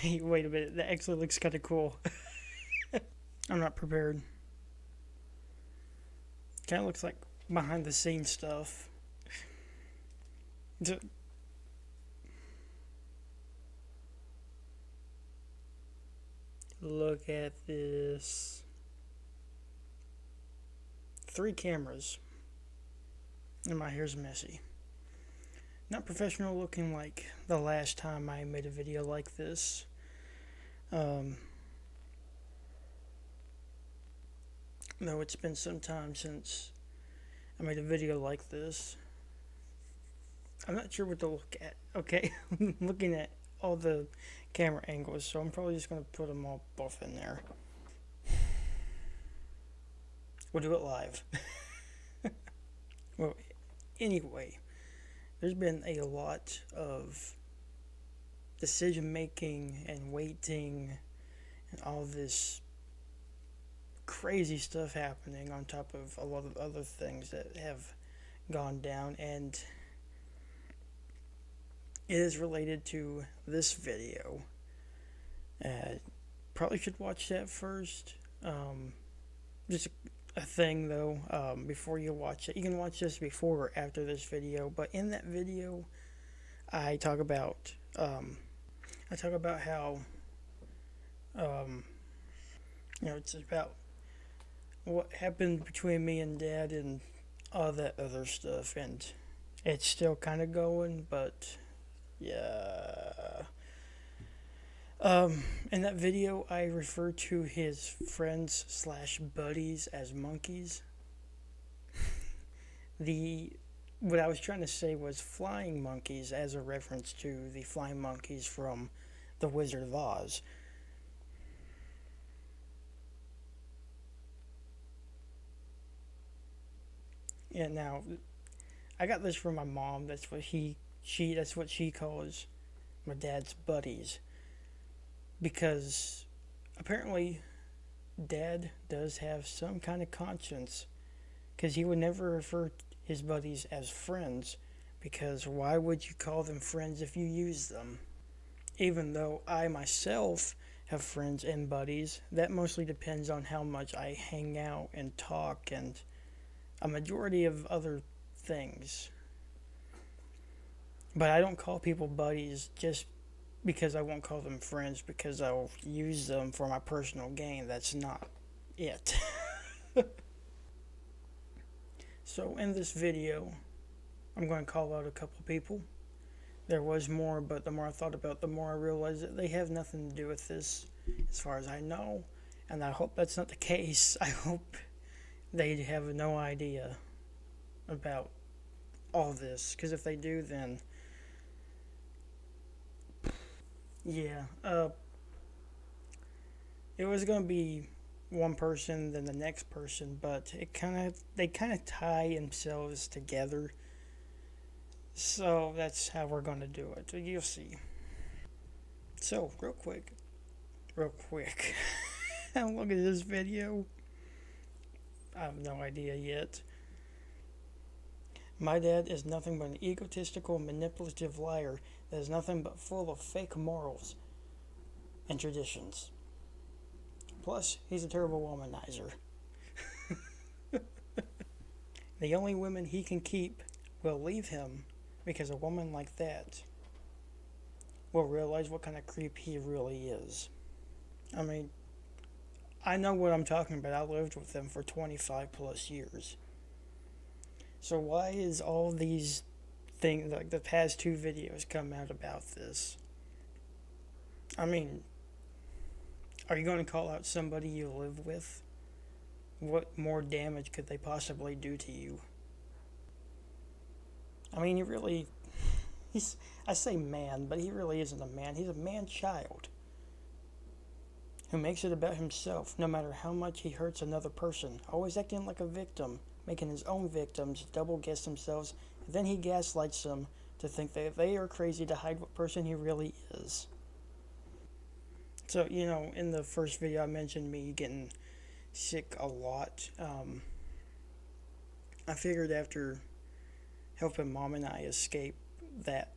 Hey, wait a minute. That actually looks kind of cool. I'm not prepared. Kind of looks like behind the scenes stuff. Look at this. 3 cameras. And my hair's messy. Not professional looking like the last time I made a video like this. Um, no, it's been some time since I made a video like this. I'm not sure what to look at. Okay, I'm looking at all the camera angles, so I'm probably just going to put them all both in there. We'll do it live. Well, anyway, there's been a lot of decision making and waiting and all this crazy stuff happening on top of a lot of other things that have gone down, and it is related to this video. Probably should watch that first. Just a thing though, before you watch it, you can watch this before or after this video. But in that video, I talk about how it's about what happened between me and Dad and all that other stuff, and it's still kind of going, but yeah. In that video, I refer to his friends slash buddies as monkeys. The What I was trying to say was flying monkeys as a reference to the flying monkeys from The Wizard of Oz. And now, I got this from my mom. That's what she calls my dad's buddies, because apparently Dad does have some kind of conscience, because he would never refer his buddies as friends, because why would you call them friends if you use them? Even though I myself have friends and buddies, that mostly depends on how much I hang out and talk and a majority of other things. But I don't call people buddies just because I won't call them friends because I'll use them for my personal gain. That's not it. So in this video, I'm going to call out a couple people. There was more, but the more I thought about it, the more I realized that they have nothing to do with this, as far as I know. And I hope that's not the case. I hope they have no idea about all this, because if they do, then yeah, it was gonna be one person, then the next person, but they kind of tie themselves together. So that's how we're gonna do it. You'll see. So real quick, how long is this video? I have no idea yet. My dad is nothing but an egotistical, manipulative liar that is nothing but full of fake morals and traditions. Plus, he's a terrible womanizer. The only women he can keep will leave him because a woman like that will realize what kind of creep he really is. I mean, I know what I'm talking about. I lived with them for 25 plus years. So why is all these things, like the past 2 videos, come out about this? I mean, are you going to call out somebody you live with? What more damage could they possibly do to you? I mean, I say man, but he really isn't a man. He's a man-child who makes it about himself, no matter how much he hurts another person, always acting like a victim, making his own victims double guess themselves, and then he gaslights them to think that they are crazy to hide what person he really is. So, in the first video I mentioned me getting sick a lot. I figured after helping Mom and I escape that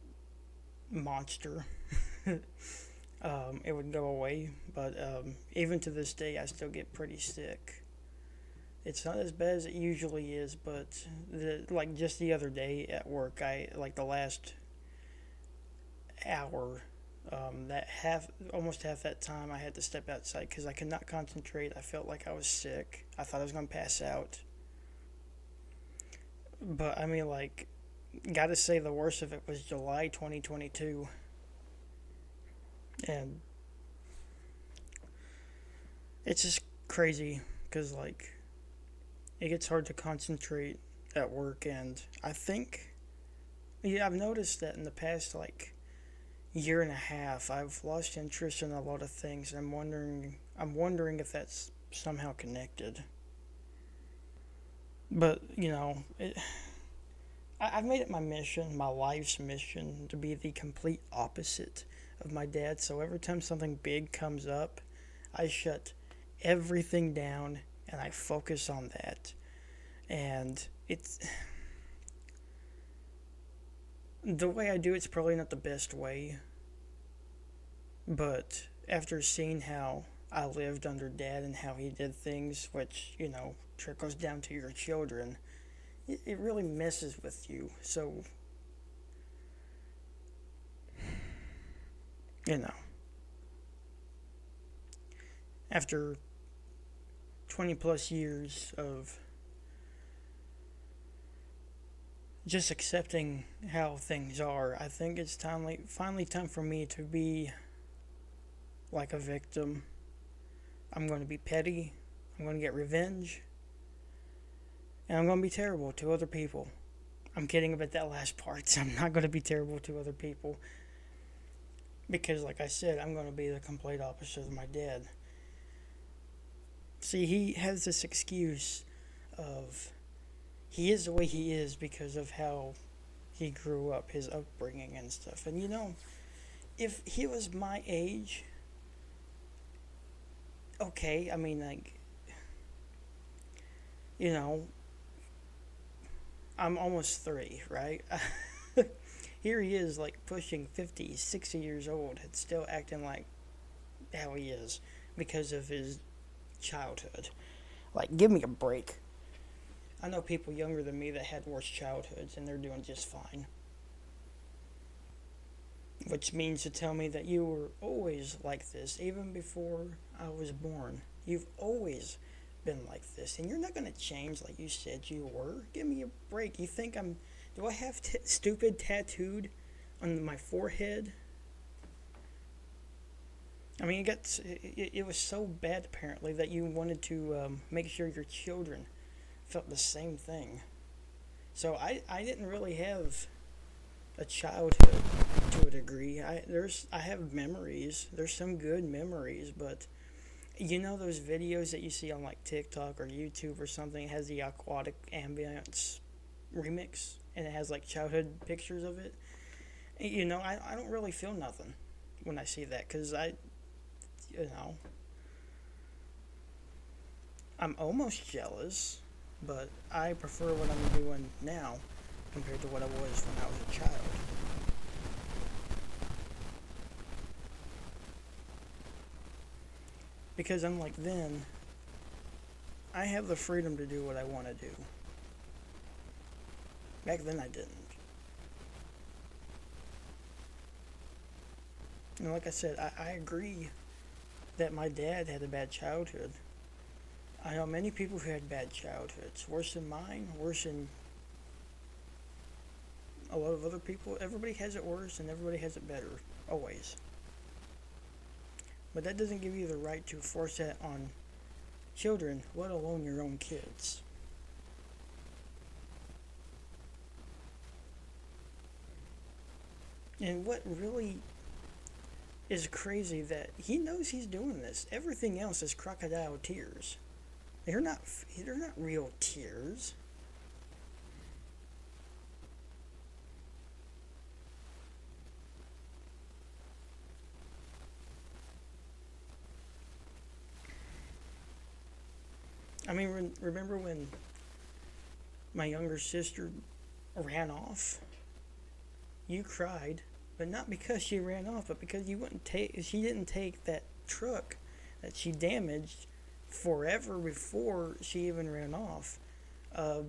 monster, it would go away. But even to this day, I still get pretty sick. It's not as bad as it usually is, but like just the other day at work, I like the last hour, that almost half that time, I had to step outside because I could not concentrate. I felt like I was sick. I thought I was gonna pass out. But I mean, like, gotta say the worst of it was July 2022, and it's just crazy because like it gets hard to concentrate at work, and I think, yeah, I've noticed that in the past like year and a half, I've lost interest in a lot of things. And I'm wondering if that's somehow connected. But I've made it my mission, my life's mission, to be the complete opposite of my dad. So every time something big comes up, I shut everything down and I focus on that. And it's the way I do it's probably not the best way, but after seeing how I lived under dad and how he did things, which, trickles down to your children, it really messes with you. So, you know, after 20 plus years of just accepting how things are, I think it's finally time for me to be like a victim. I'm going to be petty, I'm going to get revenge, and I'm going to be terrible to other people. I'm kidding about that last part. I'm not going to be terrible to other people because, like I said, I'm going to be the complete opposite of my dad. See, he has this excuse of he is the way he is because of how he grew up, his upbringing and stuff. And if he was my age, okay, I mean, like, you know, I'm almost 30, right? Here he is, like, pushing 50, 60 years old, and still acting like how he is because of his childhood. Like, give me a break. I know people younger than me that had worse childhoods, and they're doing just fine. Which means to tell me that you were always like this, even before I was born. You've always been like this, and you're not going to change like you said you were. Give me a break. You think do I have stupid tattooed on my forehead? I mean, it was so bad apparently that you wanted to make sure your children felt the same thing. So I didn't really have a childhood to a degree. I have memories. There's some good memories, but those videos that you see on like TikTok or YouTube or something, it has the aquatic ambience remix and it has like childhood pictures of it. I don't really feel nothing when I see that because you know, I'm almost jealous, but I prefer what I'm doing now compared to what I was when I was a child. Because unlike then, I have the freedom to do what I want to do. Back then I didn't. And like I said, I agree that my dad had a bad childhood. I know many people who had bad childhoods, worse than mine, worse than a lot of other people. Everybody has it worse and everybody has it better, always. But that doesn't give you the right to force that on children, let alone your own kids. And what really is crazy that he knows he's doing this. Everything else is crocodile tears. They're not real tears. I mean, remember when my younger sister ran off? You cried. but not because she ran off, but because she didn't take that truck that she damaged forever before she even ran off.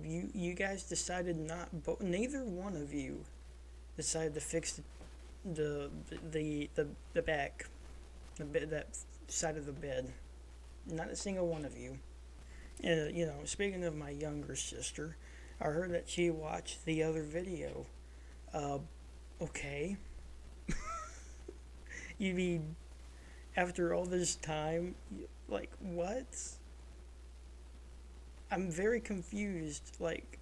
You guys decided not, but neither one of you decided to fix the back, that side of the bed. Not a single one of you. And speaking of my younger sister, I heard that she watched the other video. Uh, okay. You mean after all this time, like what? I'm very confused. Like,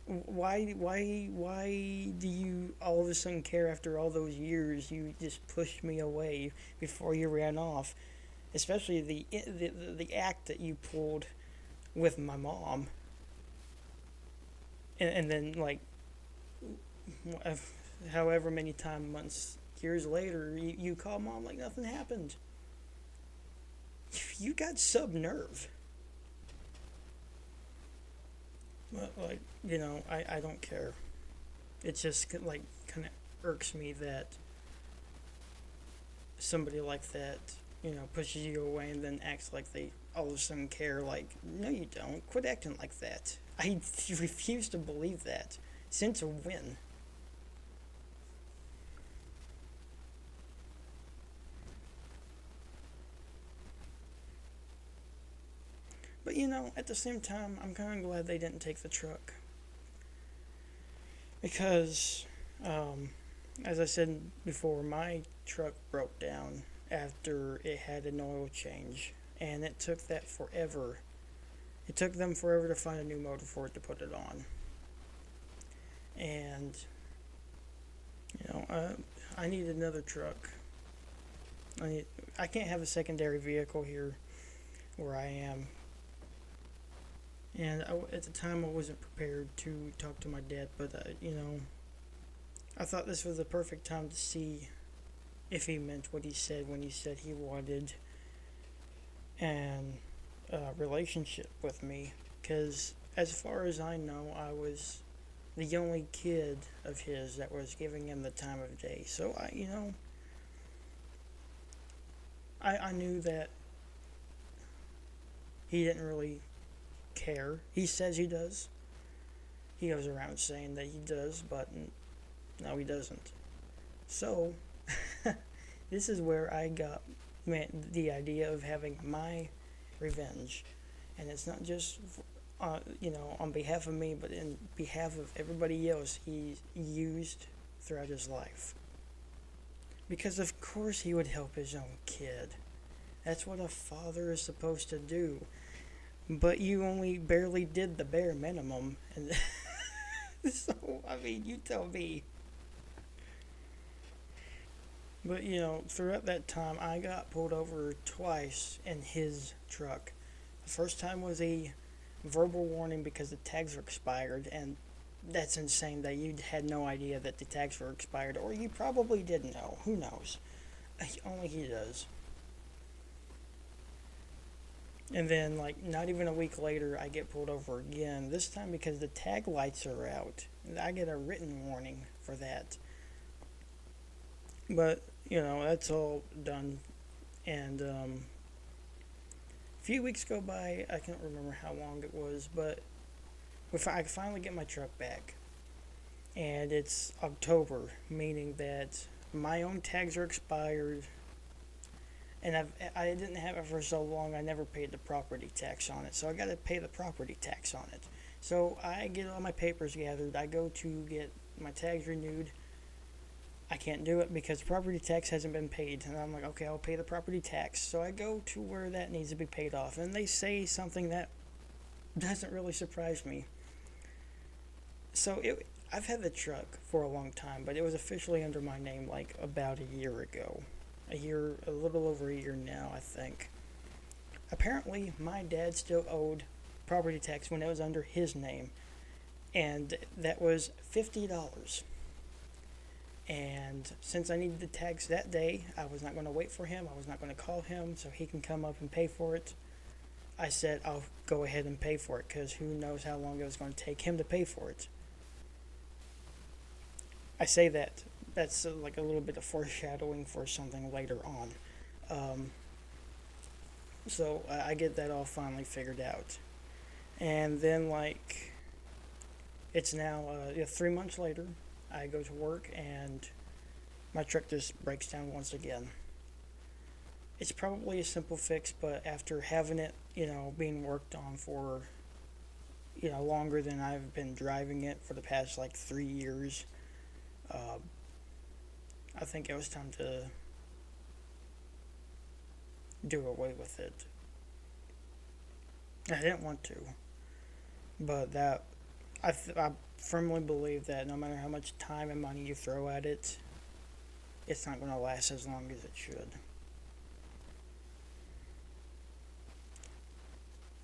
why do you all of a sudden care after all those years? You just pushed me away before you ran off, especially the act that you pulled with my mom, and then like, however many months, years later, you call mom like nothing happened. You got sub nerve. Like, I don't care. It just like kind of irks me that somebody like that, pushes you away and then acts like they all of a sudden care. Like, no, you don't. Quit acting like that. I refuse to believe that. Since when? But at the same time, I'm kind of glad they didn't take the truck. Because, as I said before, my truck broke down after it had an oil change. And it took that forever. It took them forever to find a new motor for it to put it on. And, I need another truck. I can't have a secondary vehicle here where I am. And at the time, I wasn't prepared to talk to my dad, but, I thought this was the perfect time to see if he meant what he said when he said he wanted an relationship with me. Because, as far as I know, I was the only kid of his that was giving him the time of day. So, I knew that he didn't really care. He says he does. He goes around saying that he does, but no, he doesn't. So, this is where I got the idea of having my revenge. And it's not just, on behalf of me, but in behalf of everybody else he used throughout his life. Because of course he would help his own kid. That's what a father is supposed to do. But you only barely did the bare minimum. And so, you tell me. But, throughout that time, I got pulled over twice in his truck. The first time was a verbal warning because the tags were expired, and that's insane that you had no idea that the tags were expired, or you probably didn't know. Who knows? Only he does. And then, not even a week later, I get pulled over again. This time because the tag lights are out. I get a written warning for that. But, that's all done. And, a few weeks go by. I can't remember how long it was, but I finally get my truck back. And it's October, meaning that my own tags are expired. And I didn't have it for so long, I never paid the property tax on it. So I got to pay the property tax on it. So I get all my papers gathered. I go to get my tags renewed. I can't do it because property tax hasn't been paid. And I'm like, okay, I'll pay the property tax. So I go to where that needs to be paid off. And they say something that doesn't really surprise me. So I've had the truck for a long time, but it was officially under my name about a year ago. A little over a year now, I think. Apparently, my dad still owed property tax when it was under his name, and that was $50. And since I needed the tax that day, I was not going to wait for him. I was not going to call him so he can come up and pay for it. I said I'll go ahead and pay for it because who knows how long it was going to take him to pay for it. I say that that's like a little bit of foreshadowing for something later on. Um, so I get that all finally figured out, and then like it's now 3 months later. I go to work and my truck just breaks down once again. It's probably a simple fix, but after having it, being worked on for longer than I've been driving it for the past like 3 years, uh, I think it was time to do away with it. I didn't want to, but I firmly believe that no matter how much time and money you throw at it, it's not going to last as long as it should.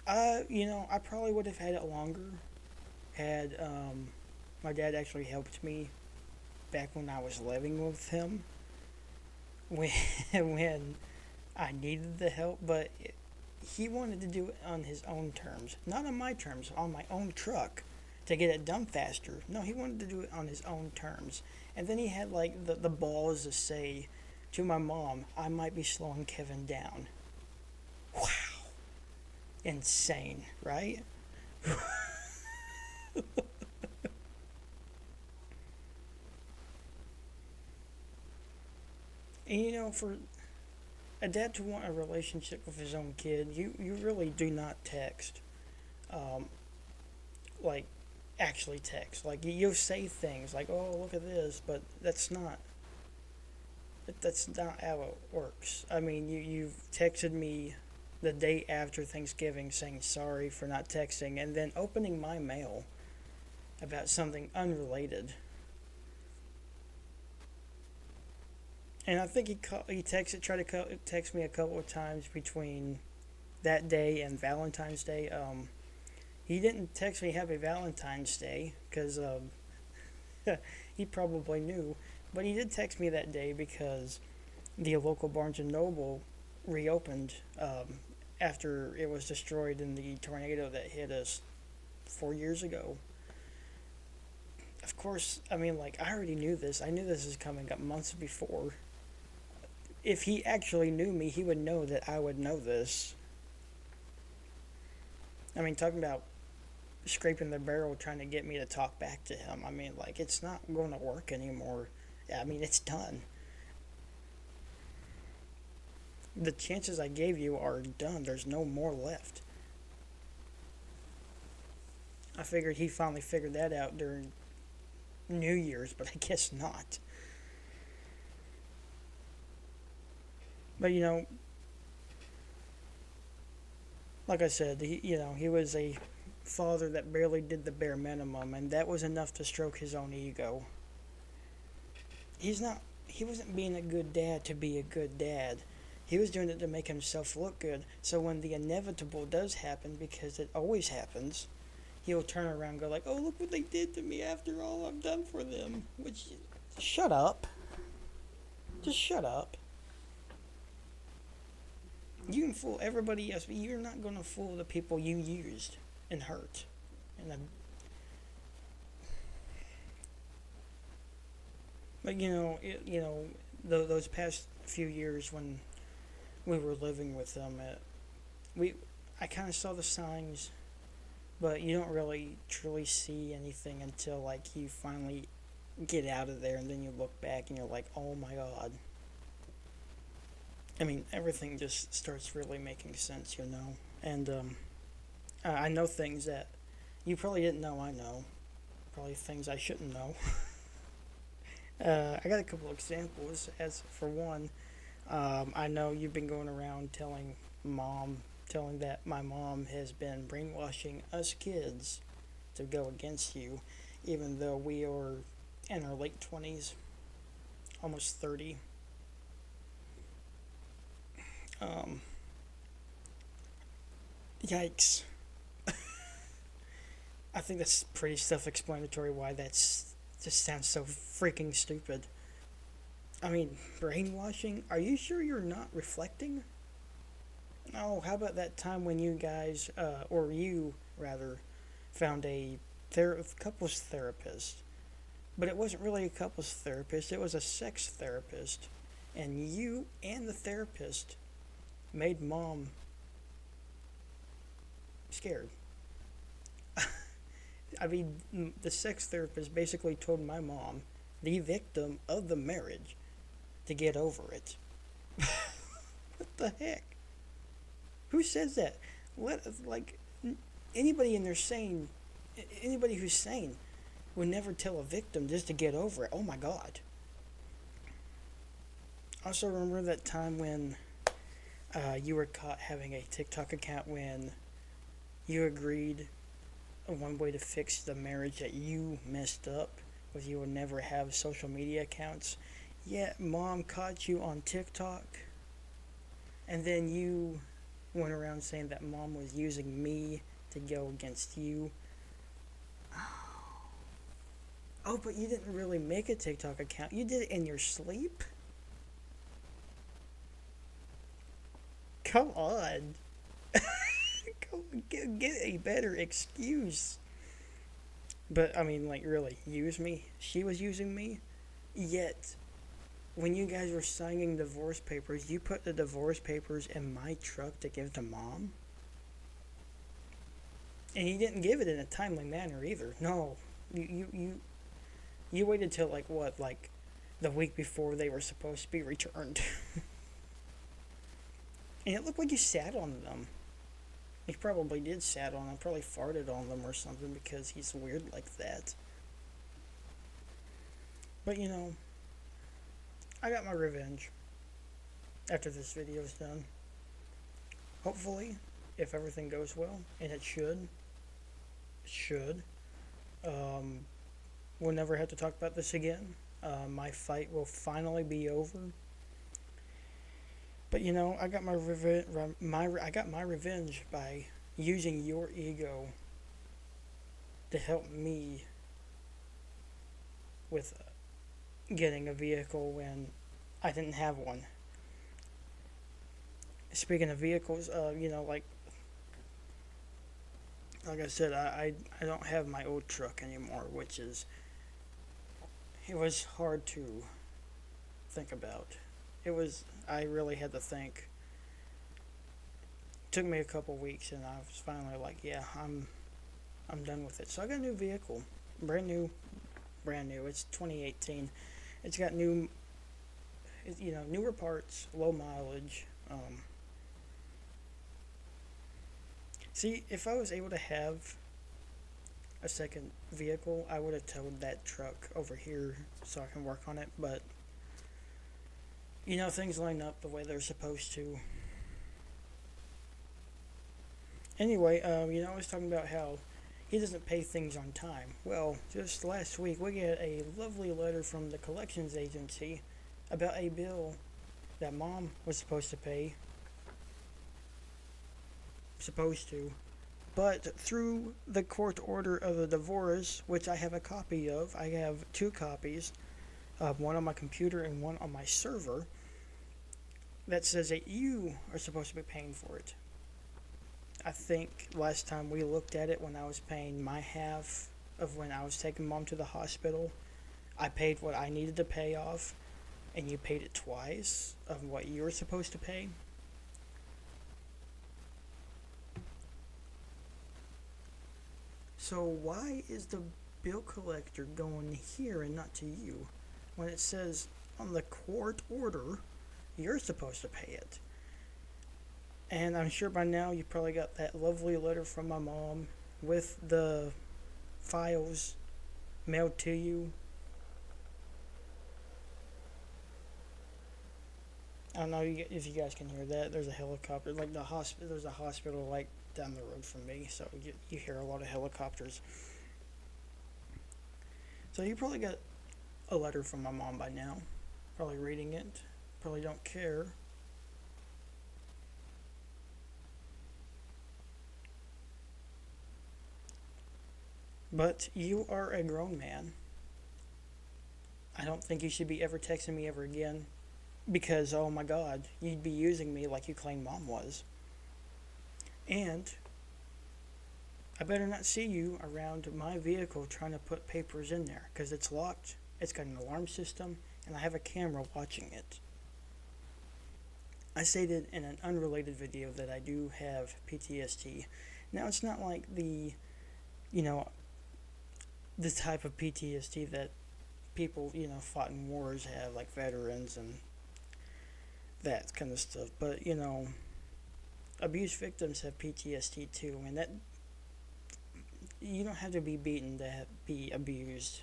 I probably would have had it longer had my dad actually helped me back when I was living with him when when I needed the help, but he wanted to do it on his own terms, not on my terms, on my own truck to get it done faster. No, he wanted to do it on his own terms. And then he had like the balls to say to my mom, I might be slowing Kevin down. Wow. Insane, right? And for a dad to want a relationship with his own kid, you really do not text. Um, like, actually text. Like, you'll say things like, oh, look at this, but that's not how it works. I mean, you've texted me the day after Thanksgiving saying sorry for not texting and then opening my mail about something unrelated. And I think tried to text me a couple of times between that day and Valentine's Day. He didn't text me Happy Valentine's Day because he probably knew, but he did text me that day because the local Barnes and Noble reopened after it was destroyed in the tornado that hit us 4 years ago. Of course, I mean, like, I already knew this. I knew this was coming up months before. If he actually knew me, he would know that I would know this. I mean, talking about scraping the barrel trying to get me to talk back to him. I mean, like, it's not going to work anymore. I mean, it's done. The chances I gave you are done. There's no more left. I figured he finally figured that out during New Year's, but I guess not. But like I said, he was a father that barely did the bare minimum, and that was enough to stroke his own ego. He wasn't being a good dad to be a good dad. He was doing it to make himself look good. So when the inevitable does happen, because it always happens, he'll turn around and go like, "Oh, look what they did to me after all I've done for them." Which, shut up. Just shut up. You can fool everybody else, but you're not going to fool the people you used and hurt. And but those past few years when we were living with them, I kind of saw the signs, but you don't really truly see anything until like you finally get out of there, and then you look back and you're like, oh my god. I mean, everything just starts really making sense, And I know things that you probably didn't know I know. Probably things I shouldn't know. I got a couple examples. As for one, I know you've been going around telling that my mom has been brainwashing us kids to go against you, even though we are in our late 20s, almost 30. Yikes. I think that's pretty self-explanatory why that's just sounds so freaking stupid. I mean, brainwashing? Are you sure you're not reflecting? Oh, how about that time when you guys, or you rather, found a couples therapist? But it wasn't really a couples therapist, it was a sex therapist. And you and the therapist made mom scared. I mean, the sex therapist basically told my mom, the victim of the marriage, to get over it. What the heck? Who says that? What, like, anybody in their sane, anybody who's sane would never tell a victim just to get over it. Oh my God. Also, remember that time when you were caught having a TikTok account when you agreed one way to fix the marriage that you messed up was you would never have social media accounts. Yet mom caught you on TikTok, and then you went around saying that mom was using me to go against you. Oh, but you didn't really make a TikTok account. You did it in your sleep? Come on. Come on, get a better excuse. But, I mean, like, really, use me? She was using me? Yet, when you guys were signing divorce papers, you put the divorce papers in my truck to give to mom? And you didn't give it in a timely manner either. No. You waited till, like, what, like, the week before they were supposed to be returned. And it looked like you sat on them. He probably did sat on them, probably farted on them or something because he's weird like that. But you know, I got my revenge after this video is done. Hopefully, if everything goes well, and it should, we'll never have to talk about this again. My fight will finally be over. But you know, I got I got my revenge by using your ego to help me with getting a vehicle when I didn't have one. Speaking of vehicles, you know, like I said, I don't have my old truck anymore, which is it was hard to think about. I really had to think. It took me a couple weeks, and I was finally like, yeah, I'm done with it. So I got a new vehicle, brand new. It's 2018. It's got newer parts, low mileage. See, if I was able to have a second vehicle, I would have towed that truck over here so I can work on it, but you know, things line up the way they're supposed to. Anyway, I was talking about how he doesn't pay things on time. Well, just last week we got a lovely letter from the collections agency about a bill that mom was supposed to pay. But through the court order of the divorce, which I have a copy of, I have 2 copies, one on my computer and one on my server, that says that you are supposed to be paying for it. I think last time we looked at it, when I was paying my half of when I was taking mom to the hospital, I paid what I needed to pay off, and you paid it twice of what you were supposed to pay. So why is the bill collector going here and not to you when it says on the court order you're supposed to pay it? And I'm sure by now you probably got that lovely letter from my mom with the files mailed to you. I don't know if you guys can hear that. There's a helicopter, like there's a hospital like down the road from me, so you hear a lot of helicopters. So you probably got a letter from my mom by now. Probably reading it. Probably don't care. But you are a grown man. I don't think you should be ever texting me ever again. Because, oh my God, you'd be using me like you claimed mom was. And I better not see you around my vehicle trying to put papers in there because it's locked, it's got an alarm system, and I have a camera watching it. I stated in an unrelated video that I do have PTSD. Now, it's not like you know, the type of PTSD that people, fought in wars have, like veterans and that kind of stuff. But, abuse victims have PTSD too, and that you don't have to be beaten to be abused.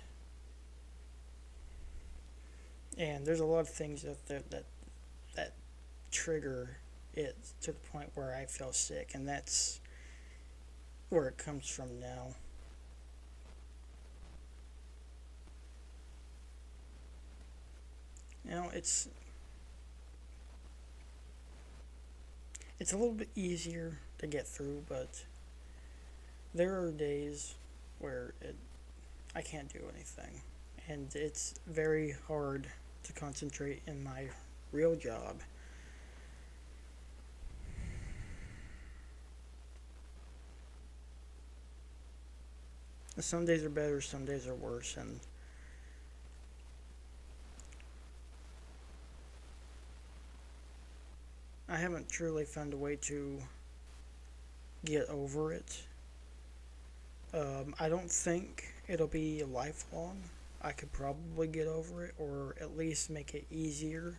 And there's a lot of things that trigger it to the point where I feel sick, and that's where it comes from now. It's a little bit easier to get through, but there are days where I can't do anything, and it's very hard to concentrate in my real job. Some days are better, some days are worse, and I haven't truly found a way to get over it. I don't think it'll be lifelong. I could probably get over it, or at least make it easier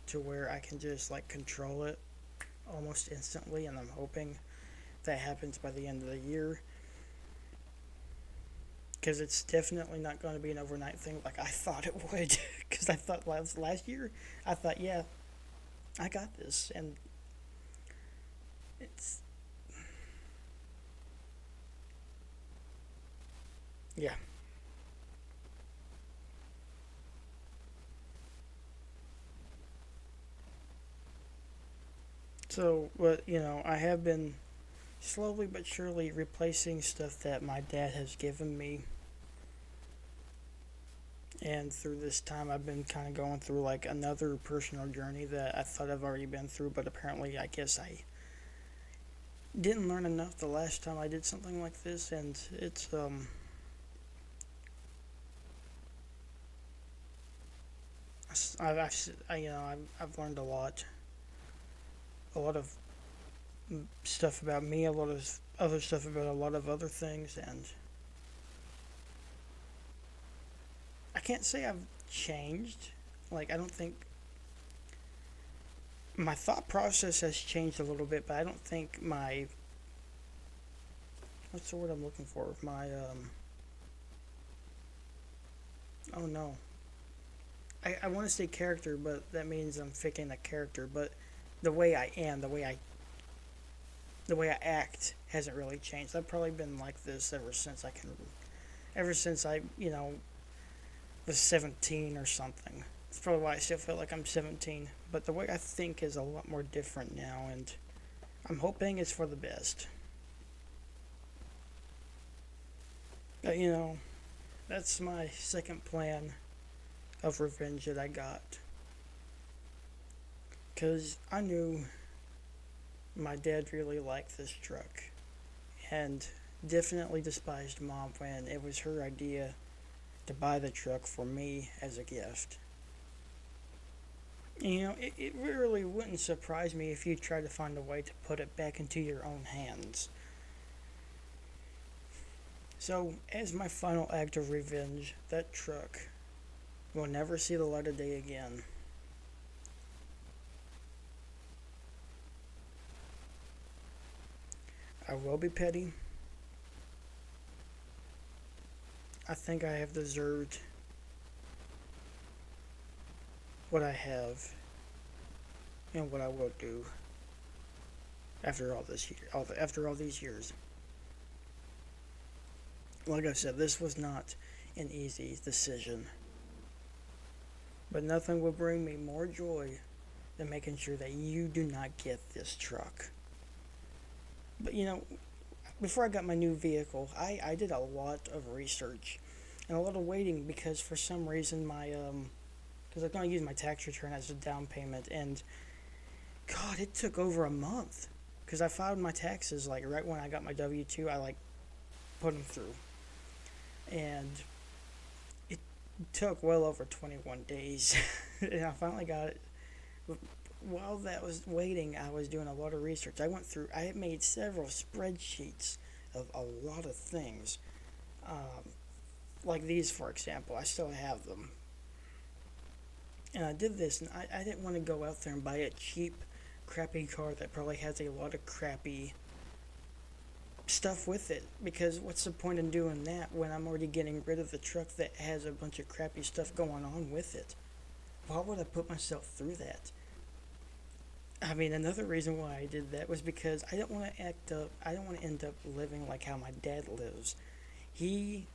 to where I can just like control it almost instantly, and I'm hoping that happens by the end of the year. Because it's definitely not going to be an overnight thing like I thought it would. Because I thought last year, I thought, yeah, I got this, and it's yeah. So, but I have been slowly but surely replacing stuff that my dad has given me. And through this time, I've been kind of going through like another personal journey that I thought I've already been through, but apparently, I guess I didn't learn enough the last time I did something like this, and it's I've learned a lot of stuff about me, a lot of other stuff about a lot of other things, and I can't say I've changed. Like, I don't think my thought process has changed a little bit, but I don't think my what's the word I'm looking for? My oh no. I want to say character, but that means I'm faking a character, but the way I am, the way I act hasn't really changed. I've probably been like this ever since I, was 17 or something. That's probably why I still feel like I'm 17. But the way I think is a lot more different now, and I'm hoping it's for the best. But, that's my second plan of revenge that I got. Because I knew my dad really liked this truck, and definitely despised mom when it was her idea to buy the truck for me as a gift. It really wouldn't surprise me if you tried to find a way to put it back into your own hands. So, as my final act of revenge, that truck will never see the light of day again. I will be petty. I think I have deserved what I have and what I will do after after all these years. Like I said, this was not an easy decision, but nothing will bring me more joy than making sure that you do not get this truck. But before I got my new vehicle, I did a lot of research and a lot of waiting because for some reason because I'm going to use my tax return as a down payment, and God, it took over a month because I filed my taxes like right when I got my W-2. I like put them through. And it took well over 21 days. And I finally got it. While that was waiting, I was doing a lot of research. I had made several spreadsheets of a lot of things. Um, like these, for example, I still have them. And I did this, and I didn't want to go out there and buy a cheap, crappy car that probably has a lot of crappy stuff with it. Because what's the point in doing that when I'm already getting rid of the truck that has a bunch of crappy stuff going on with it? Why would I put myself through that? I mean, another reason why I did that was because I don't want to act up. I don't want to end up living like how my dad lives. He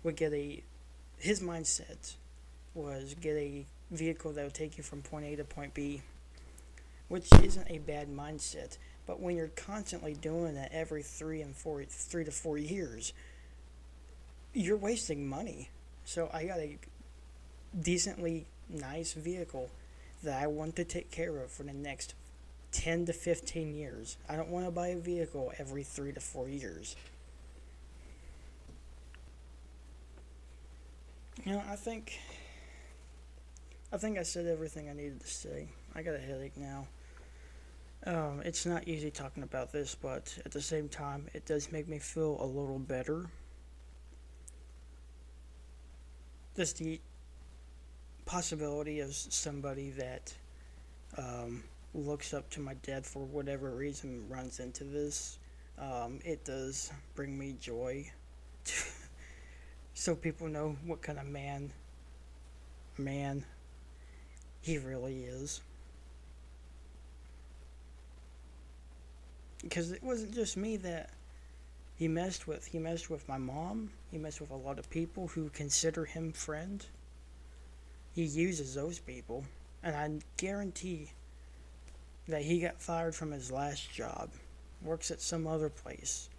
would get a. His mindset was get a vehicle that would take you from point A to point B, which isn't a bad mindset. But when you're constantly doing that every 3 to 4 years, you're wasting money. So I got a decently nice vehicle that I want to take care of for the next 10 to 15 years. I don't want to buy a vehicle every 3 to 4 years. You know, I think I said everything I needed to say. I got a headache now. It's not easy talking about this, but at the same time, it does make me feel a little better. Just the possibility of somebody that looks up to my dad for whatever reason runs into this, it does bring me joy. So people know what kind of man he really is. Because it wasn't just me that he messed with. He messed with my mom. He messed with a lot of people who consider him friend. He uses those people. And I guarantee that he got fired from his last job. Works at some other place.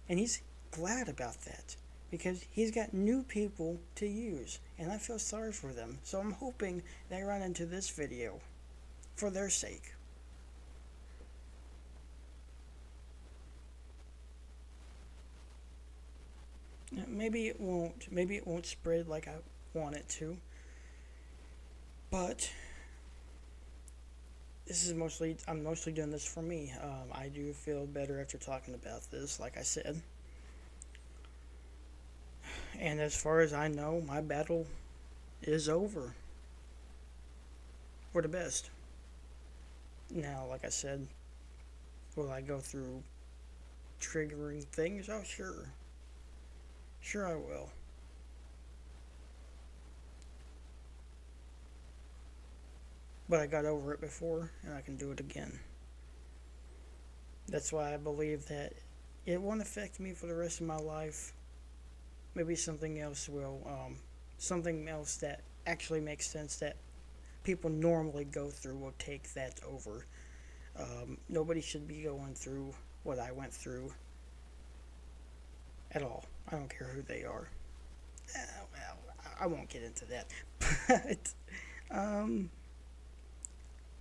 And he's glad about that. Because he's got new people to use. And I feel sorry for them. So I'm hoping they run into this video. For their sake. Maybe it won't. Maybe it won't spread like I want it to. But I'm mostly doing this for me. I do feel better after talking about this, like I said. And as far as I know, my battle is over. For the best. Now, like I said, will I go through triggering things? Oh, sure. Sure, I will. But I got over it before, and I can do it again. That's why I believe that it won't affect me for the rest of my life. Maybe something else will. Something else that actually makes sense that people normally go through will take that over. Nobody should be going through what I went through at all. I don't care who they are. Well, I won't get into that. But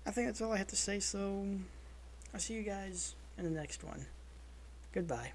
I think that's all I have to say. So I'll see you guys in the next one. Goodbye.